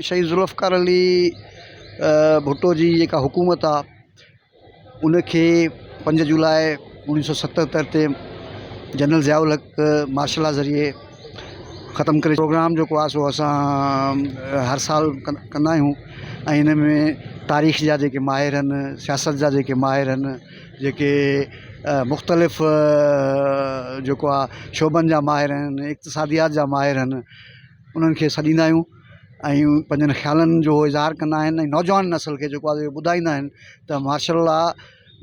शहीद ज़ुल्फ़िकार अली भुट्टो जी जेका हुकूमत आहे उनखे 5 जुलाई 1977 ते जनरल ज़ियाउल हक़ मार्शल लॉ ज़रिए ख़त्म करे। प्रोग्राम जेको आहे सो असां हर साल कंदा आहियूं ऐं हिन में तारीख़ जा जेके माहिर आहिनि, सियासत जा जेके माहिर आहिनि, जेके मुख़्तलिफ़ जेको आहे शोबनि जा माहिर आहिनि, इक़्तिसादियात जा माहिर आहिनि, उन्हनि खे सॾींदा आहियूं ऐं पंहिंजनि ख़्यालनि जो इज़हार कंदा आहिनि ऐं नौजवान नस्ल खे जेको आहे ॿुधाईंदा आहिनि त मार्शल लॉ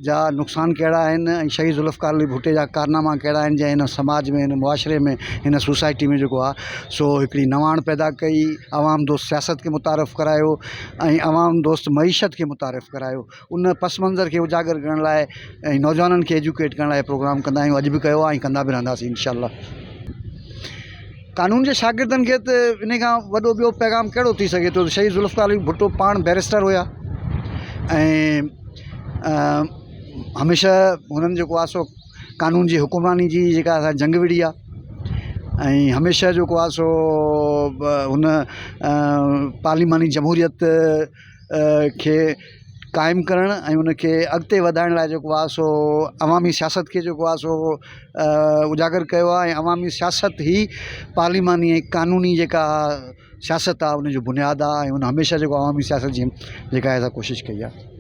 जा नुक़सान कहिड़ा आहिनि ऐं शहीद ज़ुल्फ़िकार अली भुट्टे जा कारनामा कहिड़ा आहिनि जंहिं हिन समाज में, हिन मुआशरे में, हिन सोसाइटी में जेको आहे सो हिकिड़ी नवाण पैदा कई, अवाम दोस्त सियासत खे मुतारफ़ करायो ऐं अवाम दोस्त मईशत खे मुतारफ़ करायो। उन पस मंज़र खे उजागर करण लाइ ऐं नौजवाननि खे एजुकेट करण लाइ प्रोग्राम कंदा आहियूं। अॼु बि कयो आहे ऐं कंदा बि रहंदासीं इंशाअल्लाह। कानून जे शागिर्दनि खे त इन खां वॾो ॿियो पैगाम कहिड़ो थी सघे थो। शहीद ज़ुल्फ़िकार अली भुट्टो पाण बैरिस्टर हुया ऐं हमेशह हुननि जेको आहे सो कानून जी हुकुमरानी जी जेका असां जंग विड़ी आहे ऐं हमेशह जेको आहे सो हुन पार्लिमानी जमहूरियत खे क़ाइमु करणु ऐं उनखे अॻिते वधाइण लाइ जेको आहे सो अवामी सियासत खे जेको आहे सो उजागर कयो आहे ऐं अवामी सियासत ई पार्लिमानी ऐं क़ानूनी जेका सियासत आहे उनजो बुनियादु आहे ऐं उन हमेशह जेको अवामी सियासत जी जेका आहे कोशिशि कई आहे।